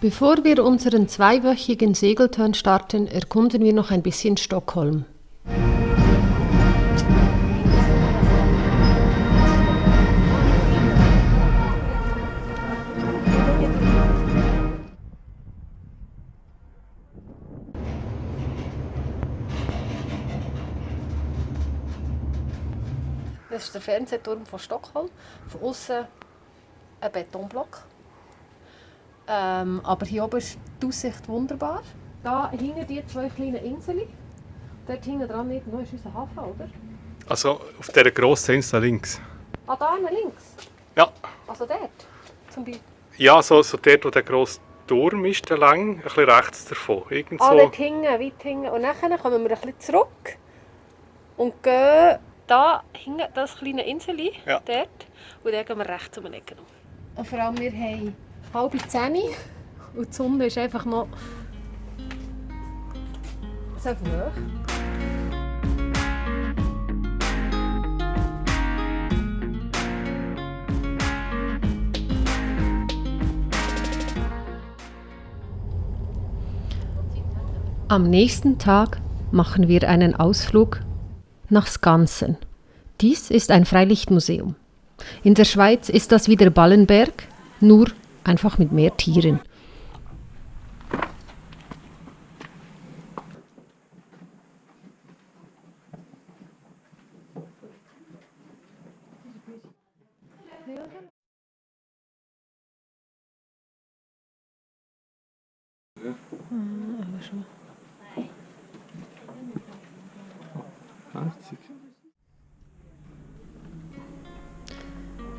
Bevor wir unseren zweiwöchigen Segelturn starten, erkunden wir noch ein bisschen Stockholm. Das ist der Fernsehturm von Stockholm. Von außen ein Betonblock. Aber hier oben ist die Aussicht wunderbar. Da hinten die zwei kleinen Inseln. Dort hinten dran irgendwo ist unser Hafen, oder? Also auf dieser grossen Insel links. Ah, da links? Ja. Also dort? Zum Beispiel. Ja, so dort, wo der grosse Turm ist, der lang, ein bisschen rechts davon. Irgend so. Dort hinten, weit hinten. Und dann kommen wir ein bisschen zurück und gehen da hinten das kleine Insel dort. Und dann gehen wir rechts um den Ecke. Und vor allem, wir haben 9:30 und die Sonne ist einfach noch so hoch. Am nächsten Tag machen wir einen Ausflug nach Skansen. Dies ist ein Freilichtmuseum. In der Schweiz ist das wie der Ballenberg, nur einfach mit mehr Tieren.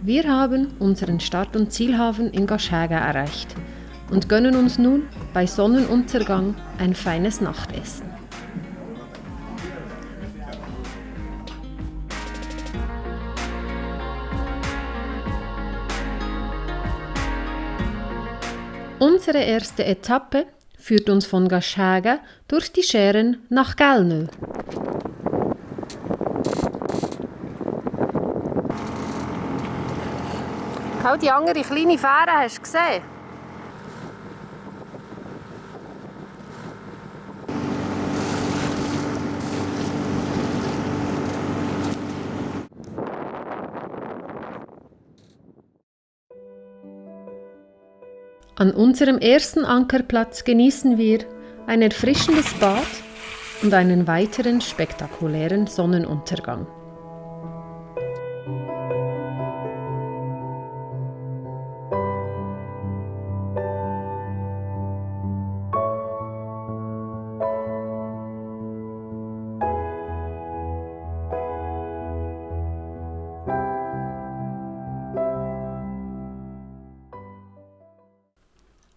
Wir haben unseren Start- und Zielhafen in Gaschäga erreicht und gönnen uns nun bei Sonnenuntergang ein feines Nachtessen. Unsere erste Etappe führt uns von Gaschäga durch die Schären nach Gällnö. Auch die andere kleine Fähre hast du gesehen? An unserem ersten Ankerplatz genießen wir ein erfrischendes Bad und einen weiteren spektakulären Sonnenuntergang.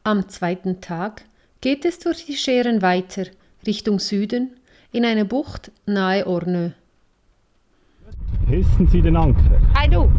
Am zweiten Tag geht es durch die Schären weiter, Richtung Süden, in eine Bucht nahe Ornö. Hissen Sie den Anker? Hey du!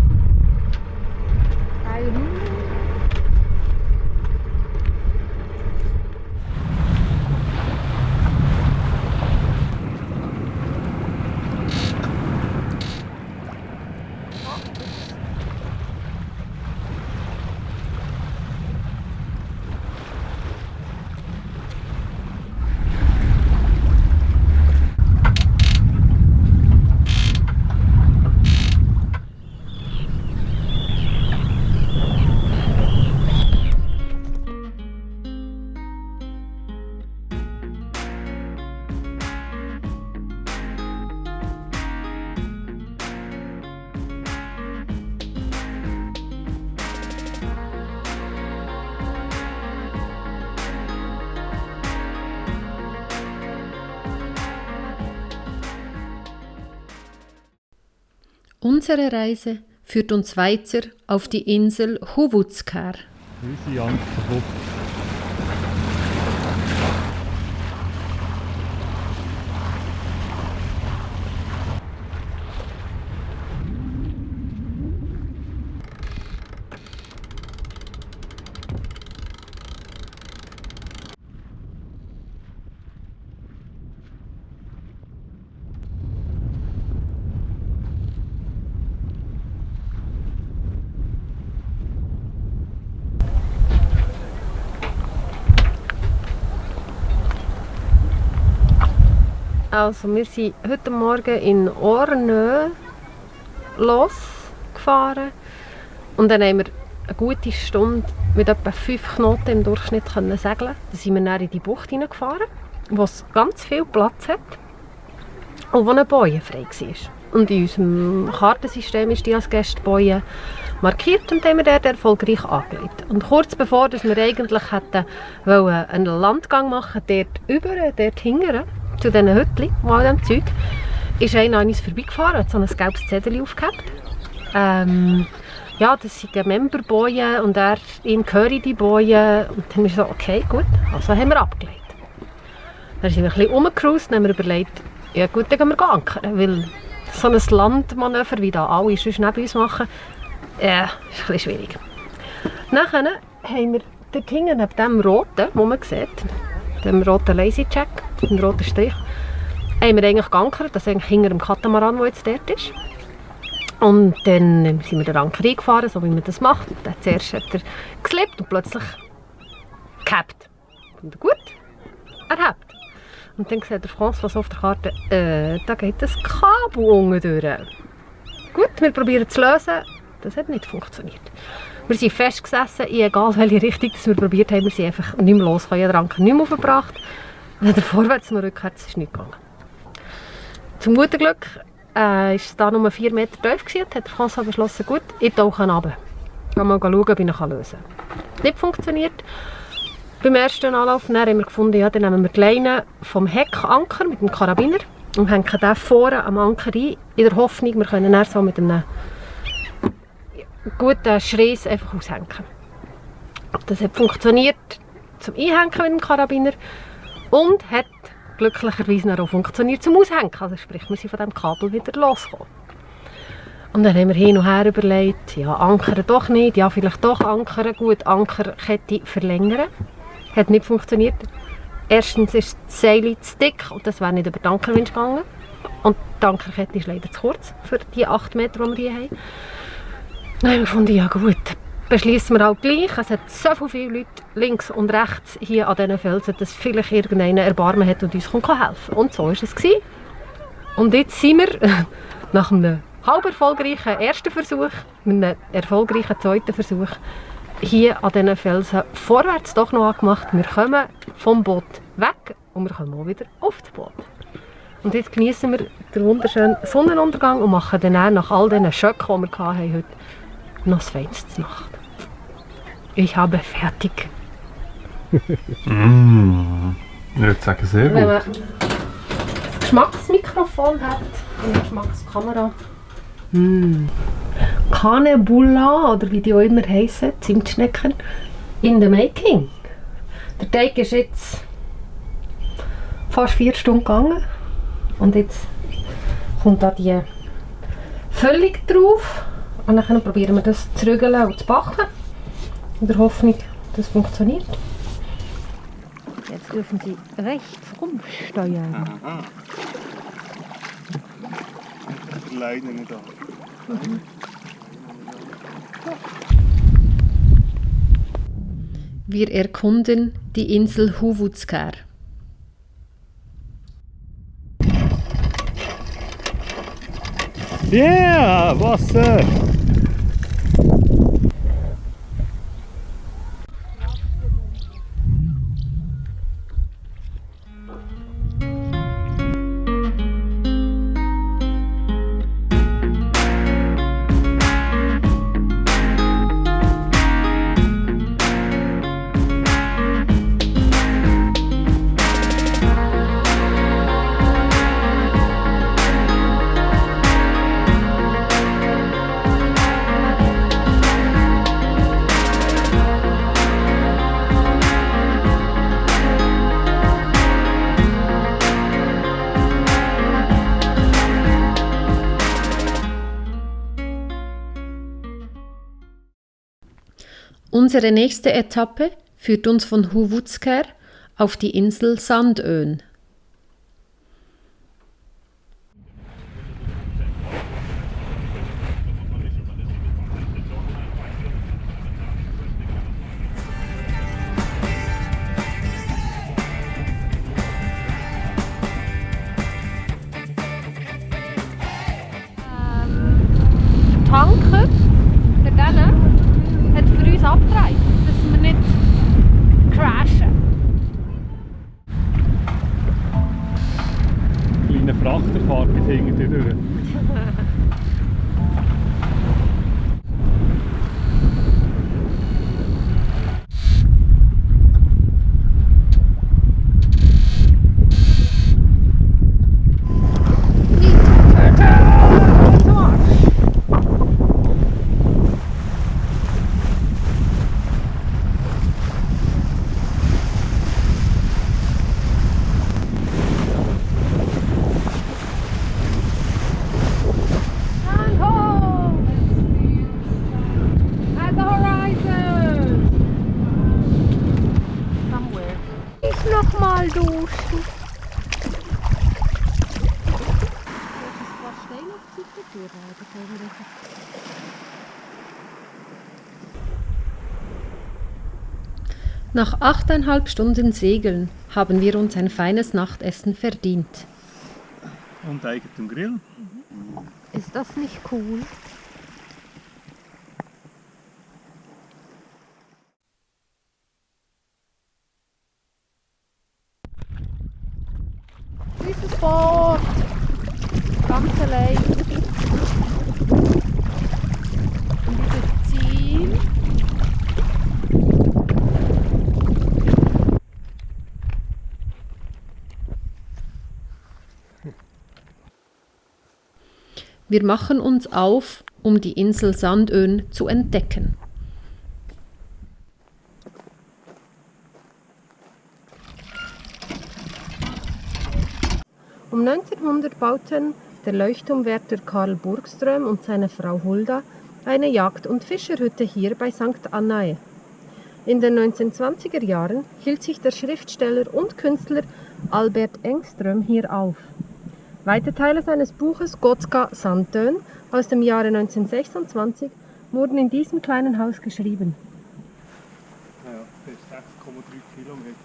Unsere Reise führt uns weiter auf die Insel Huvudskär. Unsere Ankerbucht. Also wir sind heute Morgen in Ornö losgefahren und dann haben wir eine gute Stunde mit etwa 5 Knoten im Durchschnitt segeln. Dann sind wir dann in die Bucht hineingefahren, wo es ganz viel Platz hat und wo eine Boje frei war. Und in unserem Kartensystem ist die als Gästeboje markiert und haben wir dort erfolgreich angelegt. Und kurz bevor wir eigentlich hätten einen Landgang machen wollten, dort hinten, zu diesen Hütchen, und all diesem Zeug, ist einer an uns vorbeigefahren, hat so ein gelbes Zettel aufgehabt. Ja, das sind Memberbojen und ihm gehören die Bojen. Und dann haben wir so, okay, gut, also haben wir abgelegt. Dann sind wir ein bisschen rumgecruised und haben wir überlegt, ja gut, dann gehen wir ankern, weil so ein Landmanöver, wie da alle sonst neben uns machen, ist ein bisschen schwierig. Nachher haben wir dort hinten neben dem roten, wo man sieht, dem roten Lazy Jack, dem roten Strich, haben wir eigentlich geankert, das ist eigentlich hinter dem Katamaran, der jetzt dort ist. Und dann sind wir den Anker eingefahren, so wie man das macht. Und zuerst hat er geslippt und plötzlich gehabt. Und gut, er hat. Und dann sieht der François auf der Karte, da geht das Kabel unten durch. Gut, wir probieren es zu lösen. Das hat nicht funktioniert. Wir sind festgesessen, egal welche Richtung wir probiert haben, wir sind einfach nicht mehr los. Ich habe den Anker nicht mehr aufgebracht. Weder vorwärts noch rückwärts ist nicht gegangen. Zum guten Glück war es da nur 4 Meter tief gewesen, hat der François beschlossen, gut, ich tauche runter. Gehen mal schauen, ob ich ihn lösen kann. Nicht funktioniert. Beim ersten Anlauf dann haben wir gefunden, ja, dann nehmen wir die Leine vom Heckanker mit dem Karabiner und hängen den vorne am Anker ein, in der Hoffnung, wir können dann so mit einem guten Schreis einfach aushängen. Das hat funktioniert zum Einhängen mit dem Karabiner und hat glücklicherweise auch funktioniert zum Aushängen. Also sprich, wir sind von diesem Kabel wieder losgekommen. Und dann haben wir hin und her überlegt, ja, ankern doch nicht, ja, vielleicht doch ankern. Gut, Ankerkette verlängern. Hat nicht funktioniert. Erstens ist das Seil zu dick und das wäre nicht über den Ankerwinsch gegangen. Und die Ankerkette ist leider zu kurz für die 8 Meter, die wir hier haben. Dann haben wir gefunden, ja gut, beschließen wir auch gleich. Es hat so viele Leute links und rechts hier an diesen Felsen, dass vielleicht irgendeiner Erbarmen hat und uns helfen kann. Und so war es. Und jetzt sind wir nach einem halb erfolgreichen ersten Versuch, mit einem erfolgreichen zweiten Versuch, hier an diesen Felsen vorwärts doch noch angemacht. Wir kommen vom Boot weg und wir kommen auch wieder auf das Boot. Und jetzt genießen wir den wunderschönen Sonnenuntergang und machen dann nach all diesen Schöcken, die wir heute hatten, noch das feinste Nacht. Ich habe fertig. Ich würde sagen, sehr gut. Wenn man das Geschmacksmikrofon hat und eine Geschmackskamera. Canebula, oder wie die auch immer heissen, Zimtschnecken, in the making. Der Teig ist jetzt fast 4 Stunden gegangen. Und jetzt kommt da die Füllung drauf. Und dann probieren wir das zu rügeln und zu backen. In der Hoffnung, dass es funktioniert. Jetzt dürfen Sie rechts rumsteuern. Aha. Leider nicht an. Wir erkunden die Insel Huvudskär. Yeah, Wasser! Unsere nächste Etappe führt uns von Huvudskär auf die Insel Sandön. Achterfahrt bis hinten durch. Nochmal duschen. Nach 8,5 Stunden Segeln haben wir uns ein feines Nachtessen verdient. Und eigenem Grill. Ist das nicht cool? Dieses Boot! Ganz allein. Und dieses Ziel. Wir machen uns auf, um die Insel Sandön zu entdecken. Um 1900 bauten der Leuchtturmwärter Karl Burgström und seine Frau Hulda eine Jagd- und Fischerhütte hier bei St. Annae. In den 1920er Jahren hielt sich der Schriftsteller und Künstler Albert Engström hier auf. Weite Teile seines Buches Gotska Sandön aus dem Jahre 1926 wurden in diesem kleinen Haus geschrieben. Ja, das ist 6,3 Kilometer.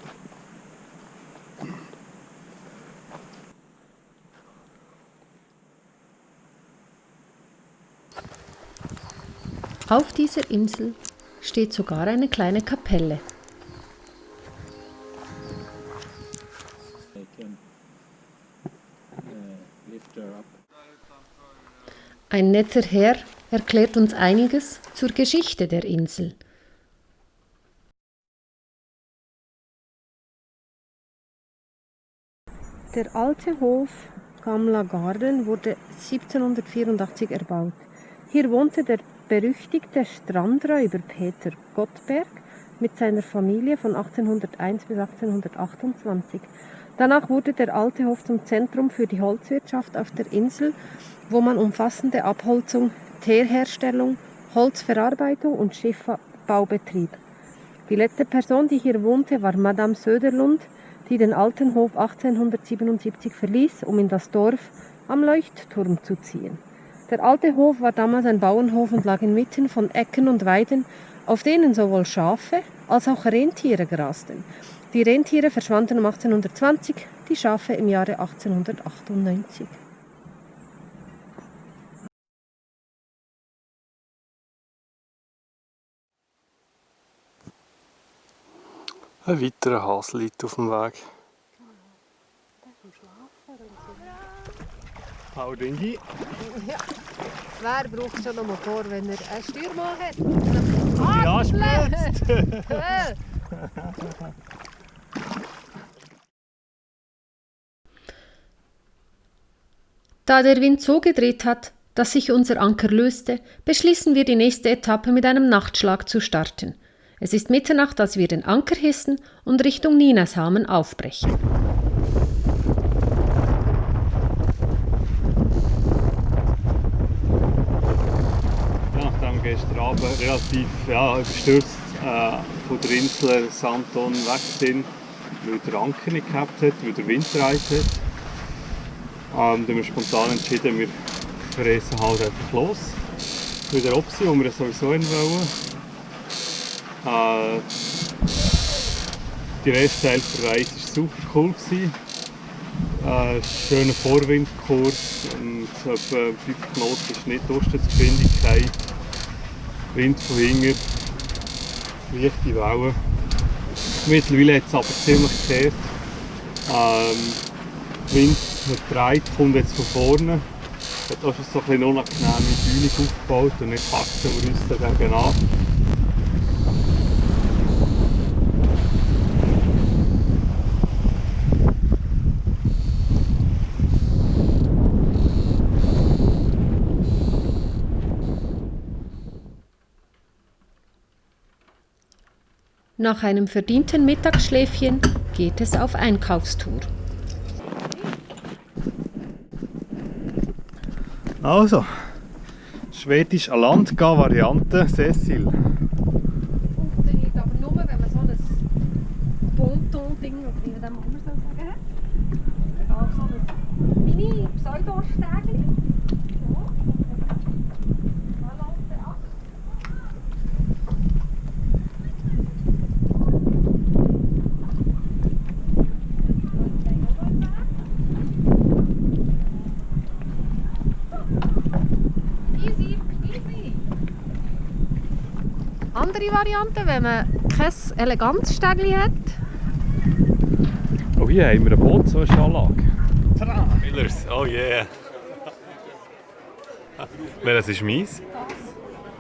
Auf dieser Insel steht sogar eine kleine Kapelle. Ein netter Herr erklärt uns einiges zur Geschichte der Insel. Der alte Hof Gamla Garden wurde 1784 erbaut. Hier wohnte der berüchtigte Strandräuber Peter Gottberg mit seiner Familie von 1801 bis 1828. Danach wurde der alte Hof zum Zentrum für die Holzwirtschaft auf der Insel, wo man umfassende Abholzung, Teerherstellung, Holzverarbeitung und Schiffbau betrieb. Die letzte Person, die hier wohnte, war Madame Söderlund, die den alten Hof 1877 verließ, um in das Dorf am Leuchtturm zu ziehen. Der alte Hof war damals ein Bauernhof und lag inmitten von Ecken und Weiden, auf denen sowohl Schafe als auch Rentiere grasten. Die Rentiere verschwanden um 1820, die Schafe im Jahre 1898. Ein weiterer Hase liegt auf dem Weg. Hau Dingi. Ja, wer braucht schon einen Motor, wenn er einen Steuermann hat? Ja, spritzt! Da der Wind so gedreht hat, dass sich unser Anker löste, beschließen wir, die nächste Etappe mit einem Nachtschlag zu starten. Es ist Mitternacht, als wir den Anker hissen und Richtung Nynäshamn aufbrechen. Ja, nachdem wir gestern Abend relativ überstürzt von der Insel Sandön weg sind, weil der Anker nicht gehabt hat, weil der Wind gedreht hat, haben wir spontan entschieden, wir reisen halt einfach los. Wieder Opsi, wo wir sowieso hin wollen. Der erste Teil der Reise war super cool. Schöner Vorwindkurs und etwa 5 Knoten Schnittdurchschnittsgeschwindigkeit. Wind von hinten, leichte Wellen. Mittlerweile hat es aber ziemlich gekehrt. der Wind dreht, kommt jetzt von vorne. Hat auch schon so ein bisschen unangenehme Bühne aufgebaut und jetzt passen wir uns dagegen an. Nach einem verdienten Mittagsschläfchen geht es auf Einkaufstour. Also, schwedisch an Land gehen Variante Cecil. Funktioniert aber nur, wenn man so ein Ponton-Ding, oder wie man das anders sagen hat. Auch so ein Mini-Pseudo-Stägli. Andere Variante, wenn man kein elegantes Stägli hat. Oh, hier haben wir eine Bootsanlage. Trailers, oh yeah. Welches ist meins?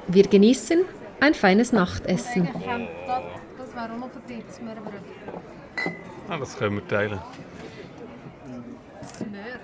Wir genießen ein feines Nachtessen. Das wäre auch noch für dich, das Smörbröt. Ah, das können wir teilen. Smör.